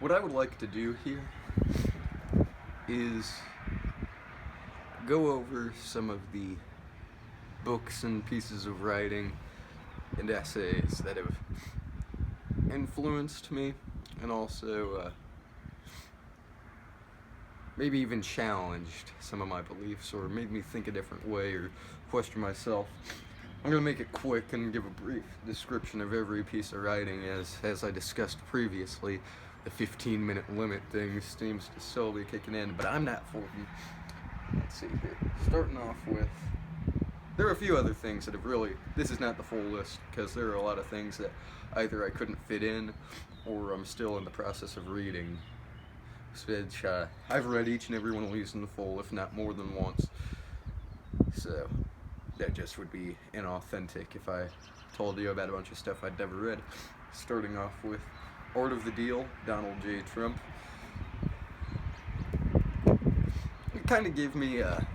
What I would like to do here is go over some of the books and pieces of writing and essays that have influenced me, and also maybe even challenged some of my beliefs or made me think a different way or question myself. I'm going to make it quick and give a brief description of every piece of writing, as I discussed previously. The 15-minute limit thing seems to still be kicking in, but I'm not for them. Let's see here. Starting off with, there are a few other things that have really, this is not the full list, because there are a lot of things that either I couldn't fit in, or I'm still in the process of reading. Which, I've read each and every one of these in the full, if not more than once. So that just would be inauthentic if I told you about a bunch of stuff I'd never read. Starting off with Art of the Deal, Donald J. Trump. It kind of gave me a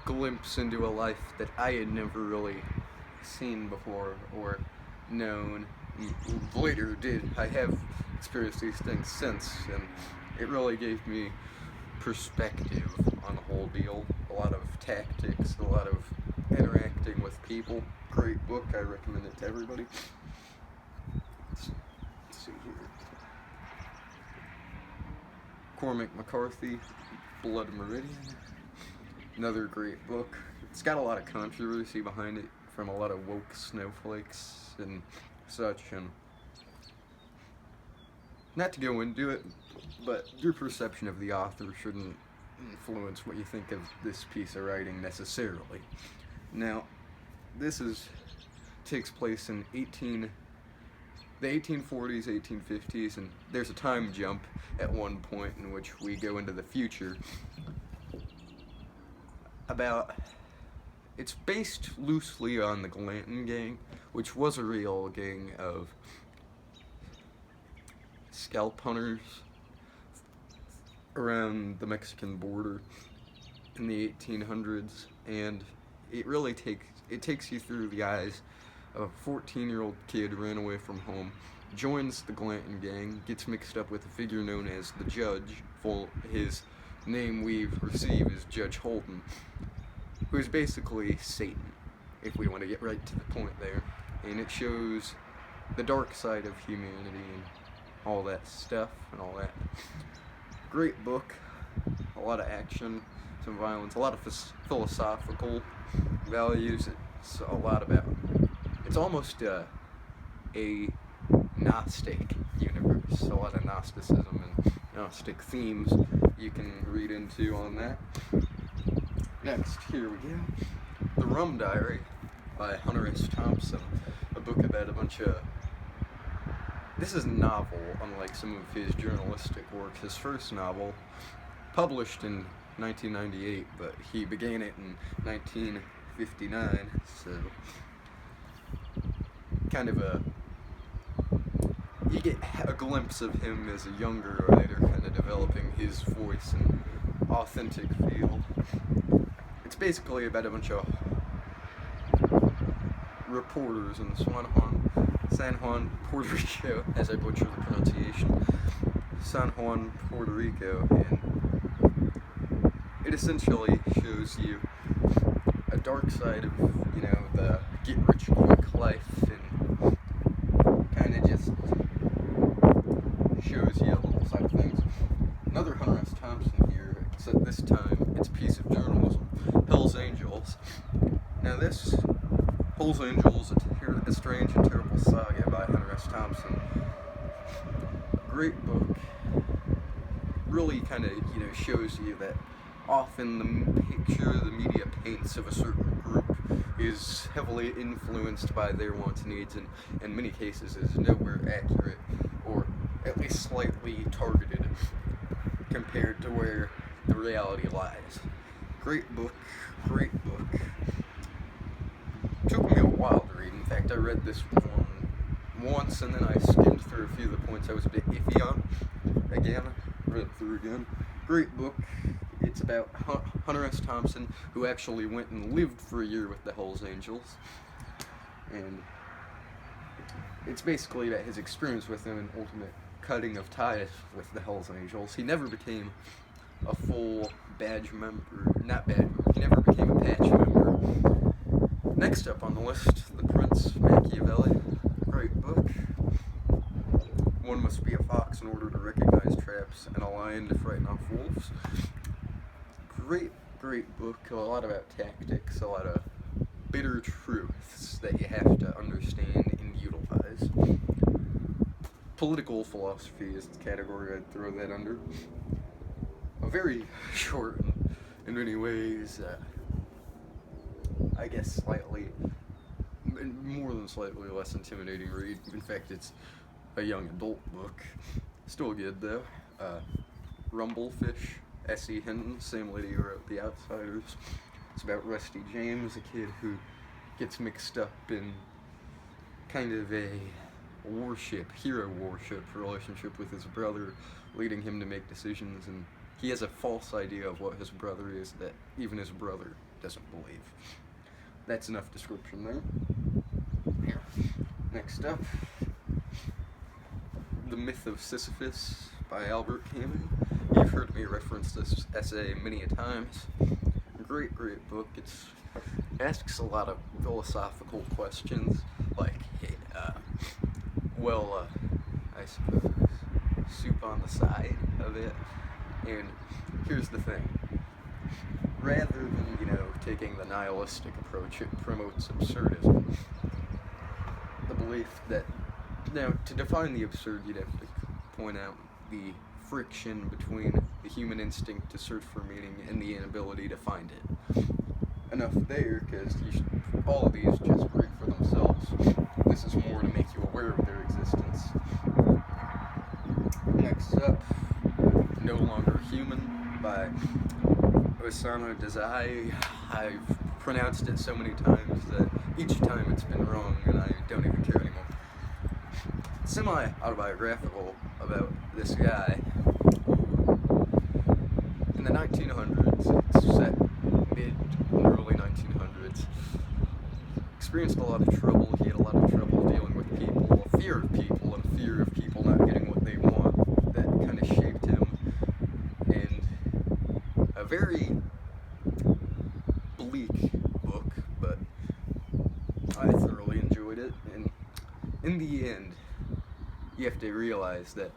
glimpse into a life that I had never really seen before or known. Later I have experienced these things since, and it really gave me perspective on the whole deal. A lot of tactics, a lot of interacting with people. Great book, I recommend it to everybody. Let's see here. Cormac McCarthy, Blood Meridian. Another great book. It's got a lot of controversy behind it from a lot of woke snowflakes and such, and not to go into it, but your perception of the author shouldn't influence what you think of this piece of writing necessarily. Now, this takes place in the 1840s, 1850s, and there's a time jump at one point in which we go into the future. It's based loosely on the Glanton Gang, which was a real gang of scalp hunters around the Mexican border in the 1800s, and it really takes you through the eyes of a 14-year-old kid who ran away from home, joins the Glanton Gang, gets mixed up with a figure known as the Judge. His name we receive is Judge Holden, who is basically Satan, if we want to get right to the point there. And it shows the dark side of humanity and all that stuff and all that. Great book, a lot of action, some violence, a lot of philosophical values. It's a lot about, it's almost a Gnostic universe, a lot of Gnosticism and Gnostic themes you can read into on that. Next, here we go. The Rum Diary by Hunter S. Thompson, a book about a bunch of... This is a novel, unlike some of his journalistic work. His first novel, published in 1998, but he began it in 1959, so kind of you get a glimpse of him as a younger writer, kind of developing his voice and authentic feel. It's basically about a bunch of reporters in San Juan, Puerto Rico, as I butcher the pronunciation, San Juan, Puerto Rico, and it essentially shows you a dark side of, the get-rich-quick life, and kind of just shows you a little side of things. Another Hunter S. Thompson here, except this time it's a piece of journalism, Hell's Angels. Now this, Hell's Angels, A Strange and Terrible Saga by Hunter S. Thompson. Great book. Really kind of, shows you that often the picture the media paints of a certain group is heavily influenced by their wants and needs, and in many cases is nowhere accurate, or at least slightly targeted compared to where the reality lies. Great book, great book. Took me a while to read. In fact, I read this one once and then I skimmed through a few of the points I was a bit iffy on. Again, read it through again. Great book. It's about Hunter S. Thompson, who actually went and lived for a year with the Hells Angels. And it's basically about his experience with them and ultimate cutting of ties with the Hells Angels. He never became a full badge member, not badge member, he never became a patch member. Next up on the list, The Prince Machiavelli. Great book. One must be a fox in order to recognize traps and a lion to frighten off wolves. Great book. A lot about tactics, a lot of bitter truths that you have to understand and utilize. Political philosophy is the category I'd throw that under. A very short and in many ways, I guess slightly, more than slightly less intimidating read. In fact, it's a young adult book. Still good though. Rumblefish, S.E. Hinton, same lady who wrote The Outsiders. It's about Rusty James, a kid who gets mixed up in kind of a hero worship relationship with his brother, leading him to make decisions, and he has a false idea of what his brother is that even his brother doesn't believe. That's enough description there. Here. Next up, The Myth of Sisyphus by Albert Camus. You've heard me reference this essay many a times. Great book. It asks a lot of philosophical questions, like, hey, I suppose, soup on the side of it. And here's the thing. Rather than, taking the nihilistic approach, it promotes absurdism. The belief that, now, to define the absurd, you'd have to point out the friction between the human instinct to search for meaning and the inability to find it. Enough there, because all of these just read for themselves. This is more to make you aware of their existence. Next up, No Longer Human by Osama Desai. I've pronounced it so many times that each time it's been wrong and I don't even care anymore. Semi-autobiographical about this guy. In the 1900s, it's set mid and early 1900s. Experienced a lot of trouble. He had a lot of trouble dealing with people, a fear of people, and fear of people not getting what they want. That kind of shaped him. And a very bleak book, but I thoroughly enjoyed it. And in the end, you have to realize that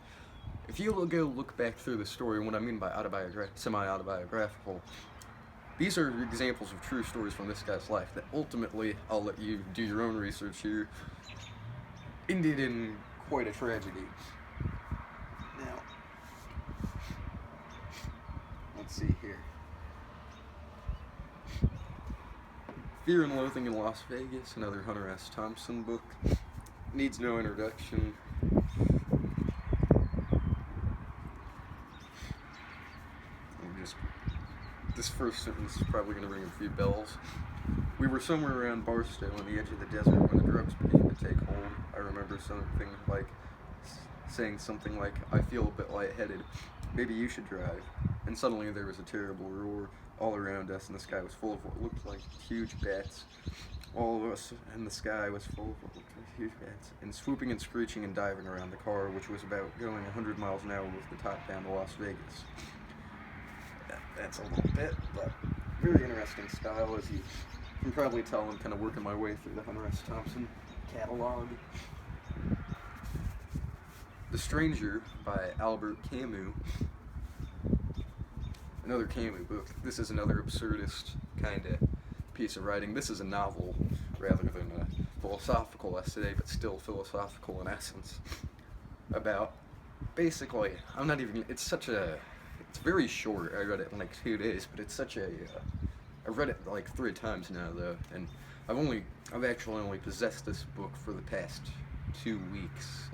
if you go look back through the story, and what I mean by semi-autobiographical, these are examples of true stories from this guy's life that ultimately, I'll let you do your own research here, ended in quite a tragedy. Now, let's see here. Fear and Loathing in Las Vegas, another Hunter S. Thompson book. Needs no introduction. This first sentence is probably going to ring a few bells. We were somewhere around Barstow on the edge of the desert when the drugs began to take hold. I remember saying something like, I feel a bit lightheaded. Maybe you should drive. And suddenly there was a terrible roar all around us, and the sky was full of what looked like huge bats. All of us, and the sky was full of what looked like huge bats, and swooping and screeching and diving around the car, which was about going 100 miles an hour with the top down to Las Vegas. That's a little bit, but very interesting style, as you can probably tell. I'm kind of working my way through the Hunter S. Thompson catalog. The Stranger by Albert Camus. Another Camus book. This is another absurdist kind of piece of writing. This is a novel rather than a philosophical essay, but still philosophical in essence. About, basically, it's very short. I read it in like 2 days, but it's such I've read it like 3 times now though, and I've actually only possessed this book for the past 2 weeks.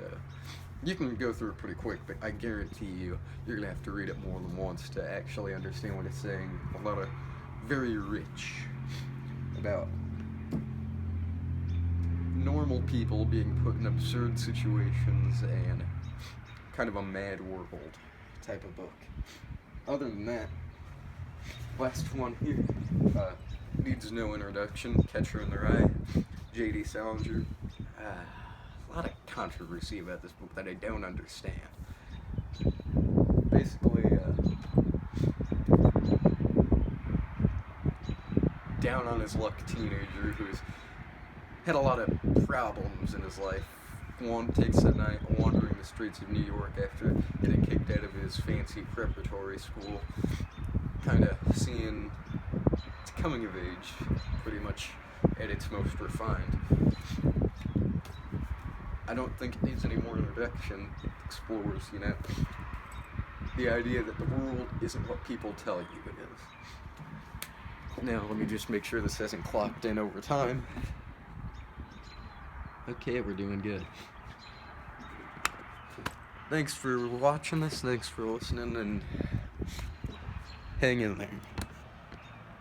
You can go through it pretty quick, but I guarantee you're gonna have to read it more than once to actually understand what it's saying. A lot of very rich about normal people being put in absurd situations and kind of a mad world type of book. Other than that, last one here, needs no introduction, Catcher in the Rye, J.D. Salinger. A lot of controversy about this book that I don't understand. basically down on his luck teenager who's had a lot of problems in his life. One takes a night wandering the streets of New York after getting kicked out of his fancy preparatory school, kind of seeing its coming of age pretty much at its most refined. I don't think it needs any more introduction. It explores, the idea that the world isn't what people tell you it is. Now, let me just make sure this hasn't clocked in over time. Okay, we're doing good. Thanks for watching this, thanks for listening, and hang in there.